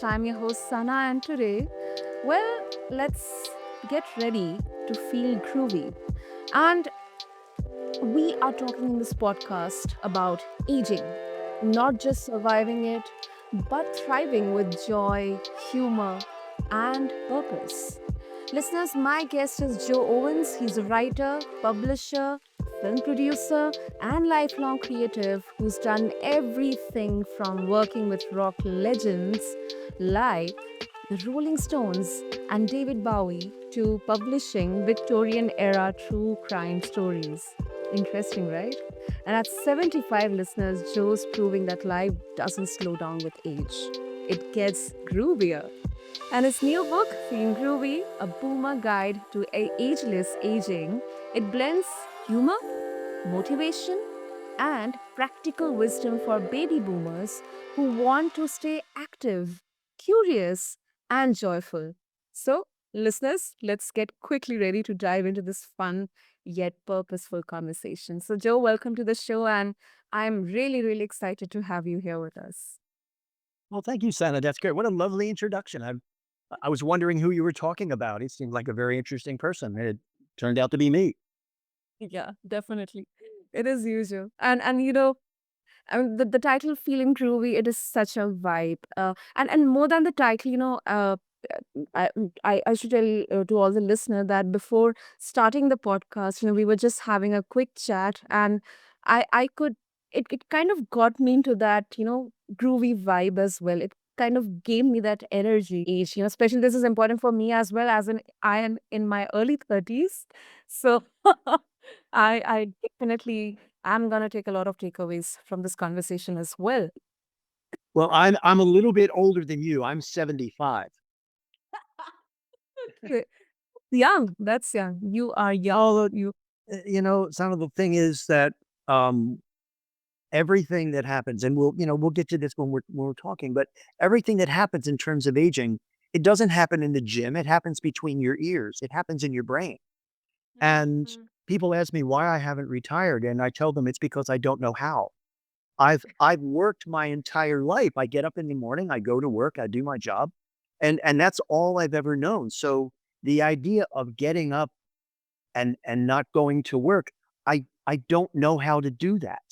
podcast. I'm your host Sana, and today, let's get ready to feel groovy. And we are talking in this podcast about aging, not just surviving it, but thriving with joy, humor, and purpose. Listeners, my guest is Joe Owens. He's a writer, publisher, film producer, and lifelong creative who's done everything from working with rock legends like the Rolling Stones and David Bowie to publishing Victorian era true crime stories. Interesting, right? And at 75 listeners, Joe's proving that life doesn't slow down with age. It gets groovier. And his new book, Feelin Groovy, a boomer guide to ageless aging, it blends humor, motivation, and practical wisdom for baby boomers who want to stay active, curious, and joyful. So, listeners, let's get quickly ready to dive into this fun yet purposeful conversation. So, Joe, welcome to the show, and I'm really excited to have you here with us. Well, thank you, Sana. That's great. What a lovely introduction. I was wondering who you were talking about. He seemed like a very interesting person. It turned out to be me. Yeah, definitely. It is usual. And I mean, the title "Feeling Groovy" it is such a vibe. And more than the title, I should tell to all the listener that before starting the podcast, we were just having a quick chat, and I could it kind of got me into that groovy vibe as well. It kind of gave me that energy age, especially this is important for me as well as I am in my early 30s. So I definitely am gonna take a lot of takeaways from this conversation as well. Well, I'm a little bit older than you. I'm 75. Okay. Young, that's young. You are young. Although some of the thing is that um everything that happens, and we'll get to this when we're talking, but everything that happens in terms of aging, it doesn't happen in the gym. It happens between your ears. It happens in your brain. And Mhm. people ask me why I haven't retired, and I tell them it's because I don't know how. I've worked my entire life. I get up in the morning, I go to work, I do my job, and that's all I've ever known. So the idea of getting up and not going to work, I don't know how to do that.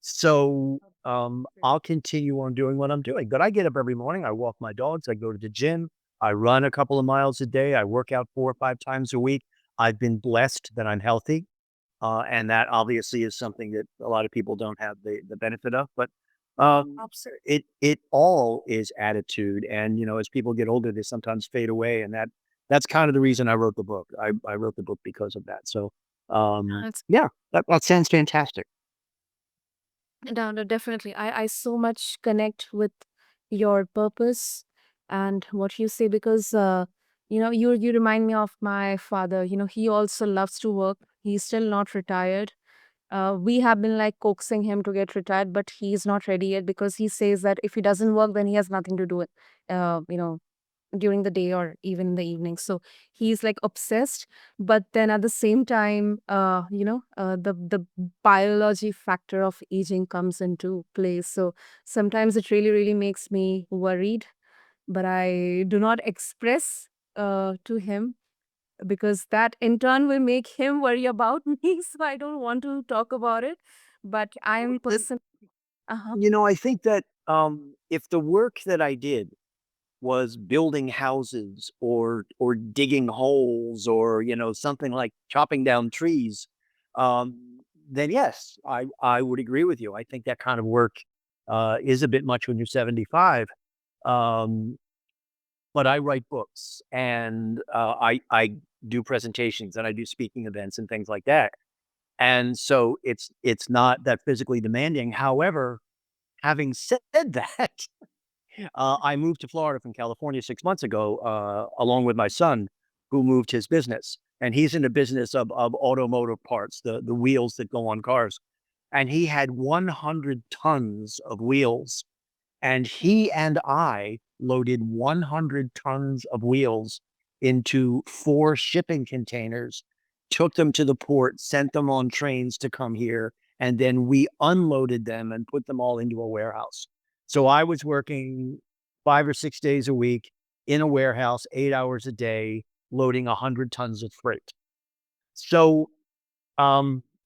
So I'll continue on doing what I'm doing. But I get up every morning, I walk my dogs, I go to the gym, I run a couple of miles a day, I work out 4 or 5 times a week. I've been blessed that I'm healthy. And that obviously is something that a lot of people don't have the benefit of. But it all is attitude, and as people get older, they sometimes fade away, and that's kind of the reason I wrote the book. I wrote the book because of that. So That's yeah, that sounds fantastic. no, definitely. I so much connect with your purpose and what you say because you remind me of my father. He also loves to work. He's still not retired. We have been like coaxing him to get retired, but he's not ready yet because he says that if he doesn't work, then he has nothing to do with, uh, you know, during the day or even in the evening. So he's like obsessed. But then at the same time, the biology factor of aging comes into play. So sometimes it really makes me worried, but I do not express to him because that in turn will make him worry about me. So I don't want to talk about it. But Well, I'm person. Uh-huh. I think that if the work that I did was building houses or digging holes or something like chopping down trees, then yes, I would agree with you. I think that kind of work is a bit much when you're 75. Um, but I write books, and I do presentations, and I do speaking events and things like that. And so it's not that physically demanding. However, having said that, I moved to Florida from California 6 months ago, along with my son, who moved his business, and he's in the business of automotive parts, the wheels that go on cars. And he had 100 tons of wheels, and he and I loaded 100 tons of wheels into 4 shipping containers, took them to the port, sent them on trains to come here, and then we unloaded them and put them all into a warehouse. So I was working 5 or 6 days a week in a warehouse, 8 hours a day, loading 100 tons of freight. So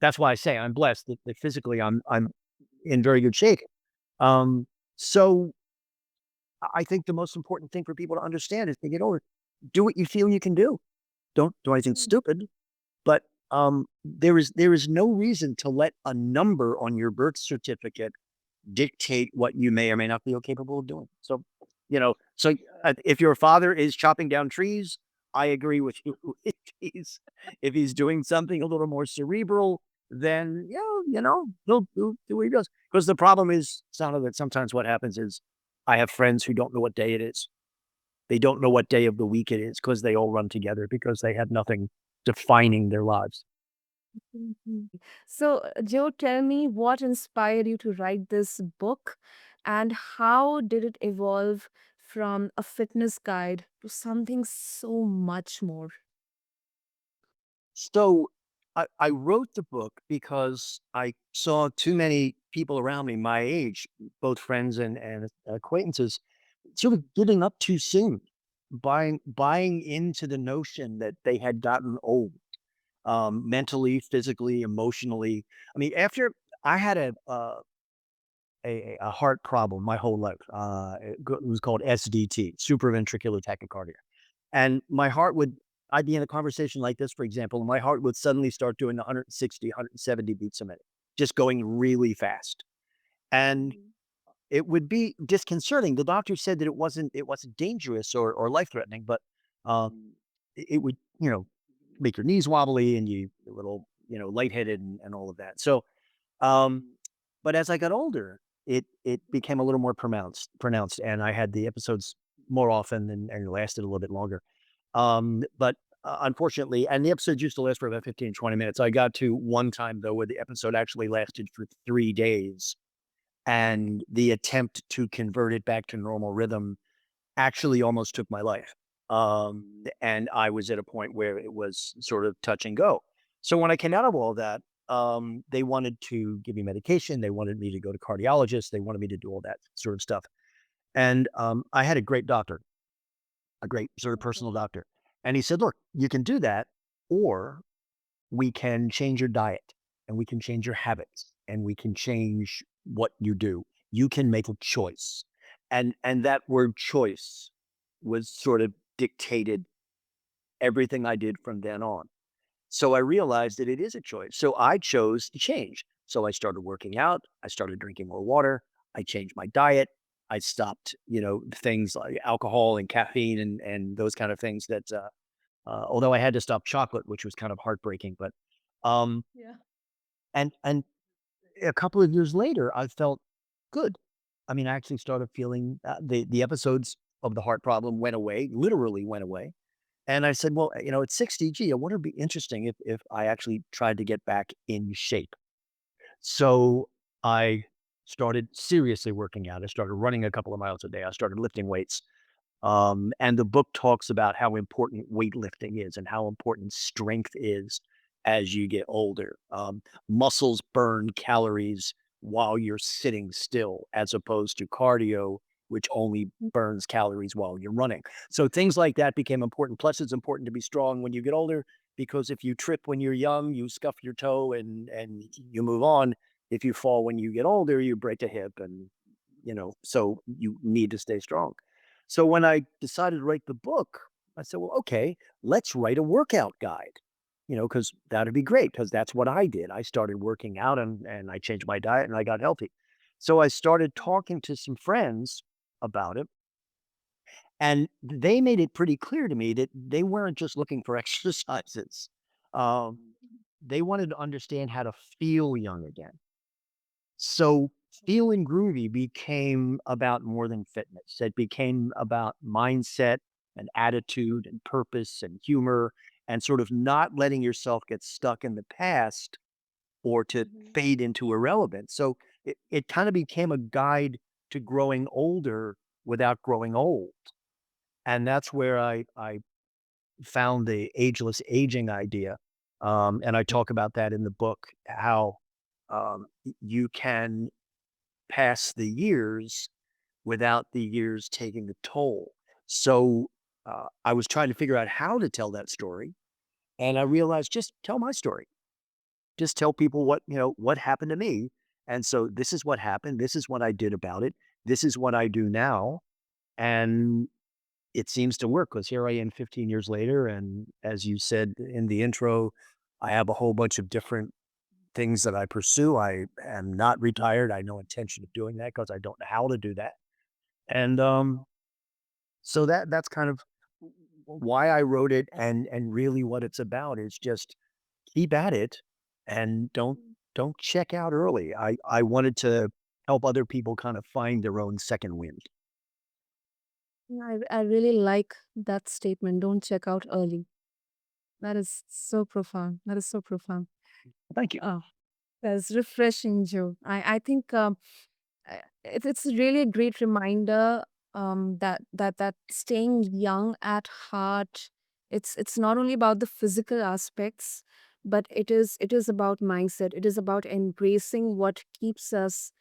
that's why I say I'm blessed that physically I'm in very good shape. Um, so I think the most important thing for people to understand is to get older, do what you feel you can do. Don't do anything stupid, but there is no reason to let a number on your birth certificate dictate what you may or may not feel capable of doing. So, if your father is chopping down trees, I agree with you. If he's doing something a little more cerebral, then he'll do what he does. Because the problem is, sound of it. Sometimes what happens is, I have friends who don't know what day it is. They don't know what day of the week it is because they all run together because they had nothing defining their lives. So, Joe, tell me what inspired you to write this book and how did it evolve from a fitness guide to something so much more? So I wrote the book because I saw too many people around me my age, both friends and acquaintances, sort of giving up too soon, buying into the notion that they had gotten old, mentally, physically, emotionally. I mean, after I had a heart problem my whole life. It was called SDT, supraventricular tachycardia. And my heart would I'd be in a conversation like this, for example, and my heart would suddenly start doing 160, 170 beats a minute, just going really fast. And Mhm. it would be disconcerting. The doctor said that it wasn't dangerous or life-threatening, but, it would, make your knees wobbly and you a little, lightheaded and all of that. So, um, but as I got older, it became a little more pronounced, and I had the episodes more often and lasted a little bit longer. But, unfortunately, and the episodes used to last for about 15, 20 minutes. I got to one time, though, where the episode actually lasted for 3 days, and the attempt to convert it back to normal rhythm actually almost took my life. And I was at a point where it was sort of touch and go. So when I came out of all that, they wanted to give me medication. They wanted me to go to cardiologists. They wanted me to do all that sort of stuff. And I had a great doctor, a great sort of Okay. personal doctor. And he said, look, you can do that, or we can change your diet and we can change your habits and we can change what you do. You can make a choice. And that word choice was sort of dictated everything I did from then on. So I realized that it is a choice. So I chose to change. So I started working out, I started drinking more water, I changed my diet, I stopped, things like alcohol and caffeine and those kind of things that although I had to stop chocolate, which was kind of heartbreaking, but um Yeah. and a couple of years later, I felt good. I mean, I actually started feeling the episodes of the heart problem went away, literally went away. And I said, well, at 60, gee, I wonder it'd be interesting if I actually tried to get back in shape. So I started seriously working out. I started running a couple of miles a day. I started lifting weights. And the book talks about how important weightlifting is and how important strength is as you get older. Muscles burn calories while you're sitting still, as opposed to cardio, which only burns calories while you're running. So things like that became important. Plus, it's important to be strong when you get older because if you trip when you're young, you scuff your toe and you move on. If you fall when you get older, you break a hip, and so you need to stay strong. So when I decided to write the book, I said, well, okay, let's write a workout guide, because that'd be great because that's what I did. I started working out and I changed my diet and I got healthy. So I started talking to some friends about it, and they made it pretty clear to me that they weren't just looking for exercises. Um, they wanted to understand how to feel young again. So Feelin Groovy became about more than fitness. It became about mindset and attitude and purpose and humor and sort of not letting yourself get stuck in the past or to Mhm. fade into irrelevance. So it kind of became a guide to growing older without growing old. And that's where I found the ageless aging idea. And I talk about that in the book, how you can pass the years without the years taking a toll. So I was trying to figure out how to tell that story. And I realized just tell my story. Just tell people what, what happened to me. And so this is what happened. This is what I did about it. This is what I do now. And it seems to work because here I am 15 years later. And as you said in the intro, I have a whole bunch of different things that I pursue. I am not retired. I no intention of doing that because I don't know how to do that. And so that's kind of why I wrote it, and really what it's about is just keep at it and don't check out early. I wanted to help other people kind of find their own second wind. Yeah, I really like that statement. Don't check out early. That is so profound. That is so profound. Thank you. Oh, that's refreshing, Joe. I think it's really a great reminder that staying young at heart, it's not only about the physical aspects, but it is about mindset. It is about embracing what keeps us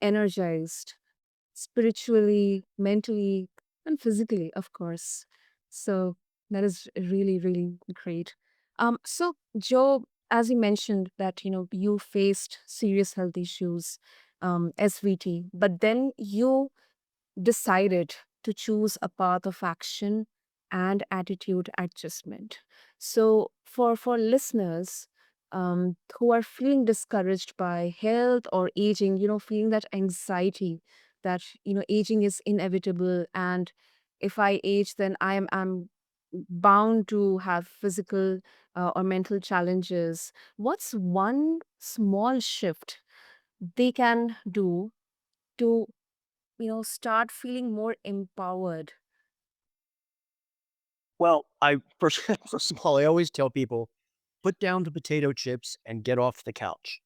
energized spiritually, mentally, and physically, of course. So that is really, really great. So Joe, as you mentioned that you faced serious health issues, SVT, but then you decided to choose a path of action and attitude adjustment. So for listeners who are feeling discouraged by health or aging, feeling that anxiety that aging is inevitable, and if I age, then I'm bound to have physical or mental challenges. What's one small shift they can do to start feeling more empowered? Well, I first first of all, I always tell people, put down the potato chips and get off the couch.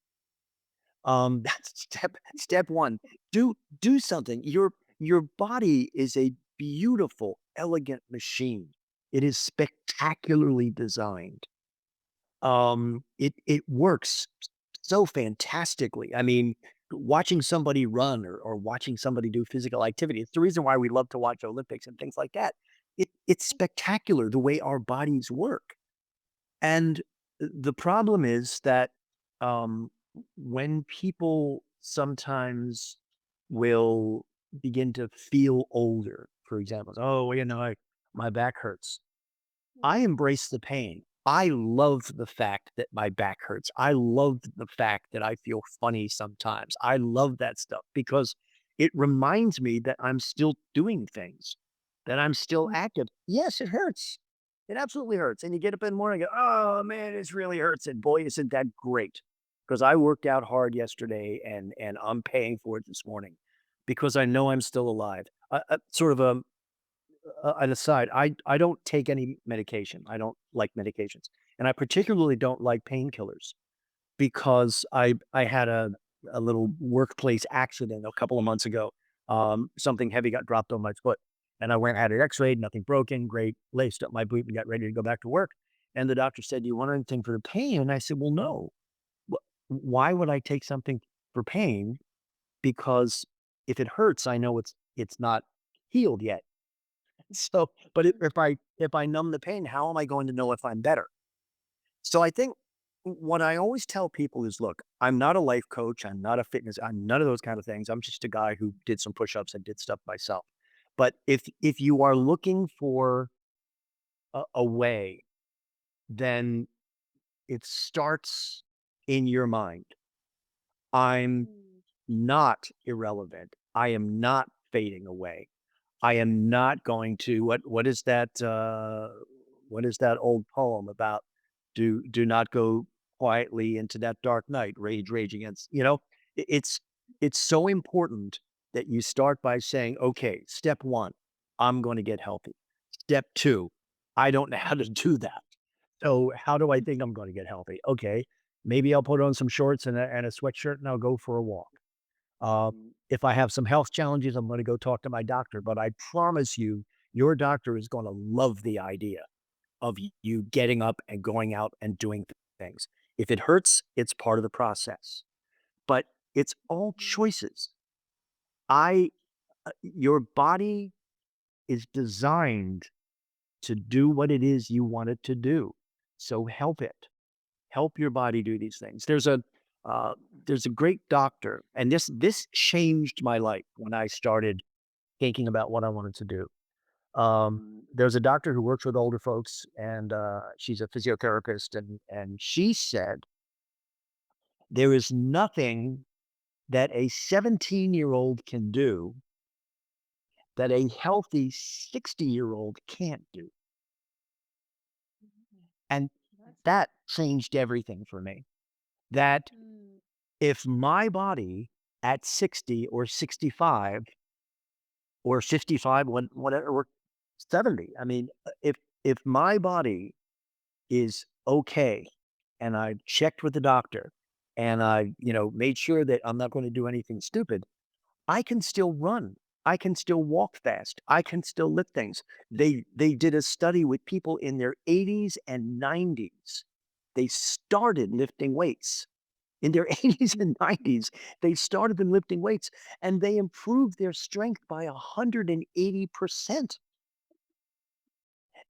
That's step one. Do something. Your body is a beautiful, elegant machine. It is spectacularly designed. It works so fantastically. I mean, watching somebody run or watching somebody do physical activity, it's the reason why we love to watch Olympics and things like that. It's spectacular the way our bodies work. And the problem is that um, when people sometimes will begin to feel older, for example, oh, my back hurts. I embrace the pain. I love the fact that my back hurts. I love the fact that I feel funny sometimes. I love that stuff because it reminds me that I'm still doing things, that I'm still active. Yes, it hurts. It absolutely hurts. And you get up in the morning and go, oh man, it really hurts. And boy, isn't that great. Because I worked out hard yesterday and I'm paying for it this morning because I know I'm still alive. Sort of an aside, I don't take any medication. I don't like medications, and I particularly don't like painkillers because I had a little workplace accident a couple of months ago. Something heavy got dropped on my foot, and I went and had it X-rayed. Nothing broken. Great. Laced up my boot and got ready to go back to work. And the doctor said, "Do you want anything for the pain?" And I said, "Well, no. Why would I take something for pain? Because if it hurts, I know it's not healed yet." So, but if I numb the pain, how am I going to know if I'm better? So I think what I always tell people is, look, I'm not a life coach. I'm not a fitness. I'm none of those kind of things. I'm just a guy who did some push-ups and did stuff myself. But if you are looking for a way, then it starts in your mind. I'm not irrelevant. I am not fading away. I am not going to what is that old poem about? Do not go quietly into that dark night, rage against, it's so important that you start by saying, okay, step one, I'm going to get healthy. Step two, I don't know how to do that. So how do I think I'm going to get healthy? Okay, maybe I'll put on some shorts and a sweatshirt and I'll go for a walk. If I have some health challenges, I'm going to go talk to my doctor. But I promise you, your doctor is going to love the idea of you getting up and going out and doing things. If it hurts, it's part of the process, but it's all choices. I Your body is designed to do what it is you want it to do. So help it. Help your body do these things. Uh, there's a great doctor, and this changed my life when I started thinking about what I wanted to do. There's a doctor who works with older folks, and she's a physiotherapist, and she said there is nothing that a 17-year-old can do that a healthy 60-year-old can't do. And that changed everything for me. That if my body at 60 or 65 or 55, whatever, or 70, I mean, if my body is okay and I checked with the doctor and I, made sure that I'm not going to do anything stupid, I can still run. I can still walk fast. I can still lift things. They did a study with people in their 80s and 90s. They started lifting weights. In their 80s and 90s, they started them lifting weights and they improved their strength by 180%.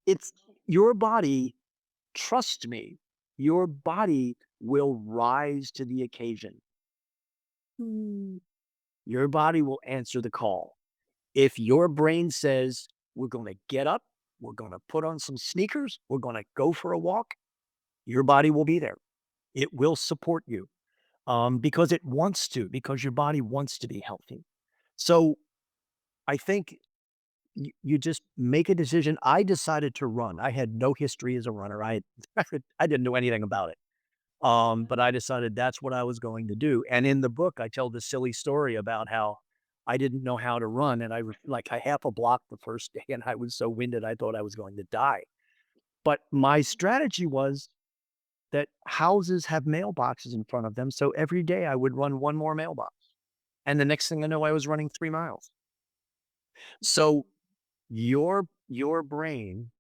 It's your body, trust me, your body will rise to the occasion. Mm. Your body will answer the call. If your brain says, we're going to get up, we're going to put on some sneakers, we're going to go for a walk, your body will be there. It will support you because it wants to, because your body wants to be healthy. So I think you just make a decision. I decided to run. I had no history as a runner. I didn't know anything about it. But I decided that's what I was going to do. And in the book, I tell this silly story about how I didn't know how to run, and I half a block the first day, and I was so winded I thought I was going to die. But my strategy was that houses have mailboxes in front of them, so every day I would run one more mailbox, and the next thing I know, I was running 3 miles. So your brain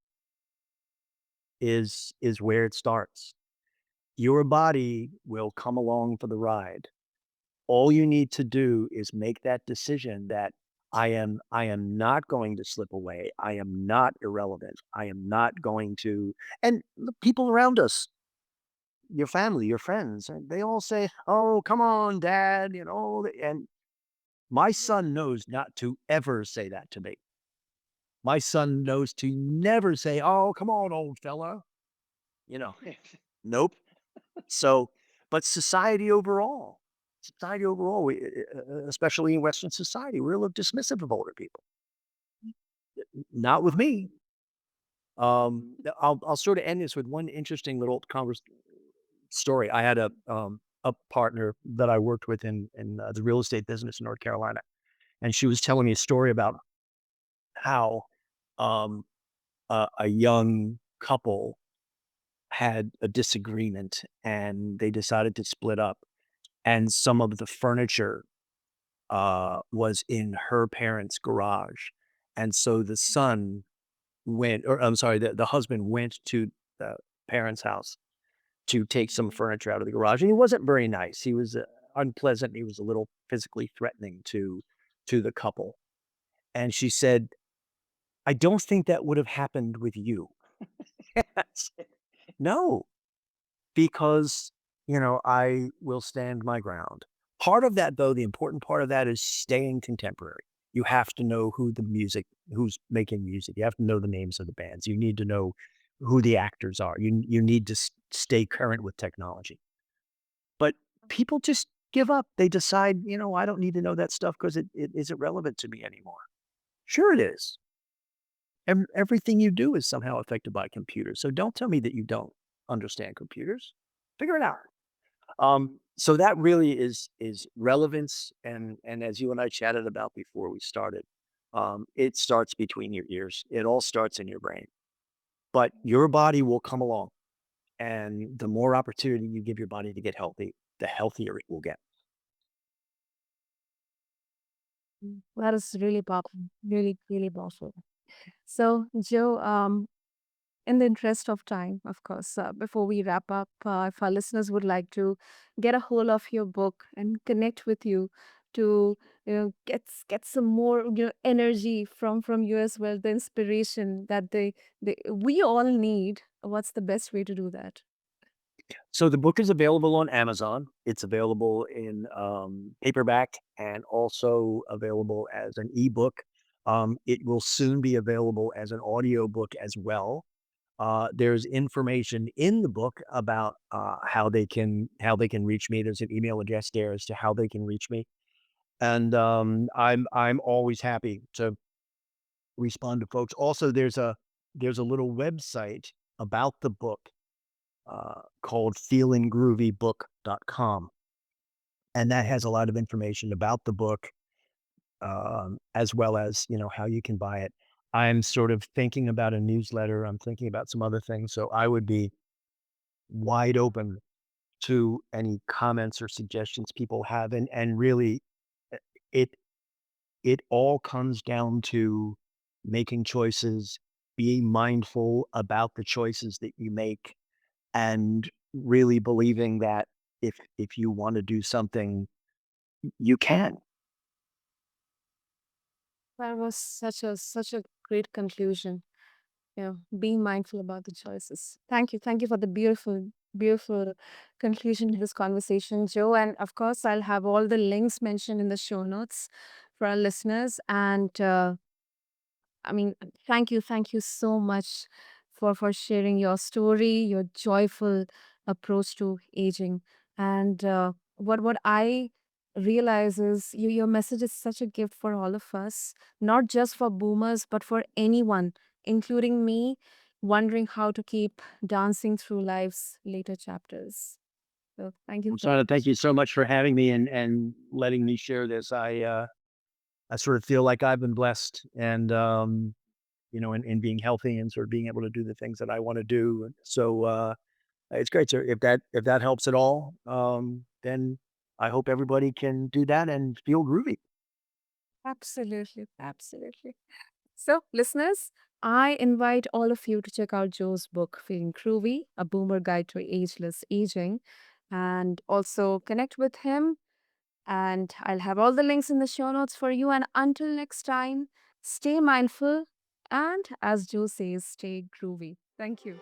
is where it starts. Your body will come along for the ride. All you need to do is make that decision that I am not going to slip away. I am not irrelevant. I am not going to, and the people around us, your family, your friends, they all say, "Oh, come on, dad," and my son knows not to ever say that to me. My son knows to never say, "Oh, come on, old fella." You know, nope. So, but society overall, especially in Western society, we're a little dismissive of older people. Not with me. I'll sort of end this with one interesting little story. I had a partner that I worked with in the real estate business in North Carolina, and she was telling me a story about how um, a young couple had a disagreement and they decided to split up, and some of the furniture was in her parents' garage. And so the son went, or I'm sorry, the husband went to the parents' house to take some furniture out of the garage. And he wasn't very nice. He was unpleasant. He was a little physically threatening to the couple. And she said, I don't think that would have happened with you. I said, no, because, I will stand my ground. Part of that, though, the important part of that is staying contemporary. You have to know who's making music. You have to know the names of the bands. You need to know who the actors are. You need to stay current with technology. But people just give up. They decide, I don't need to know that stuff because it isn't relevant to me anymore. Sure, it is. Everything you do is somehow affected by computers. So don't tell me that you don't understand computers. Figure it out. So that really is relevance, and as you and I chatted about before we started, it starts between your ears. It all starts in your brain, but your body will come along, and the more opportunity you give your body to get healthy, the healthier it will get. That is really powerful, really, really powerful. So, Joe, in the interest of time, of course, before we wrap up, if our listeners would like to get a hold of your book and connect with you to get some more energy from you as well, the inspiration that they we all need. What's the best way to do that? So the book is available on Amazon. It's available in paperback and also available as an ebook. It will soon be available as an audiobook as well. There's information in the book about how they can reach me. There's an email address there as to how they can reach me, and I'm always happy to respond to folks. Also, there's a little website about the book called feelingroovybook.com, and that has a lot of information about the book, as well as how you can buy it. I'm sort of thinking about a newsletter. I'm thinking about some other things, so I would be wide open to any comments or suggestions people have, and really, uh, it it all comes down to making choices, being mindful about the choices that you make, and really believing that if you wanna do something, you can. That was such a great conclusion. Being mindful about the choices. Thank you for the beautiful conclusion to this conversation, Joe. And of course, I'll have all the links mentioned in the show notes for our listeners. And I mean, thank you so much for sharing your story, your joyful approach to aging. And what I realize is your message is such a gift for all of us, not just for boomers, but for anyone, including me, wondering how to keep dancing through life's later chapters. So thank you I'm so sorry, thank much. you so much for having me and letting me share this. I sort of feel like I've been blessed and, in being healthy and sort of being able to do the things that I wanna do. So, it's great. So if that helps at all, then I hope everybody can do that and feel groovy. Absolutely, absolutely. So, listeners, I invite all of you to check out Joe's book, Feeling Groovy, A Boomer Guide to Ageless Aging, and also connect with him. And I'll have all the links in the show notes for you. And until next time, stay mindful and, as Joe says, stay groovy. Thank you.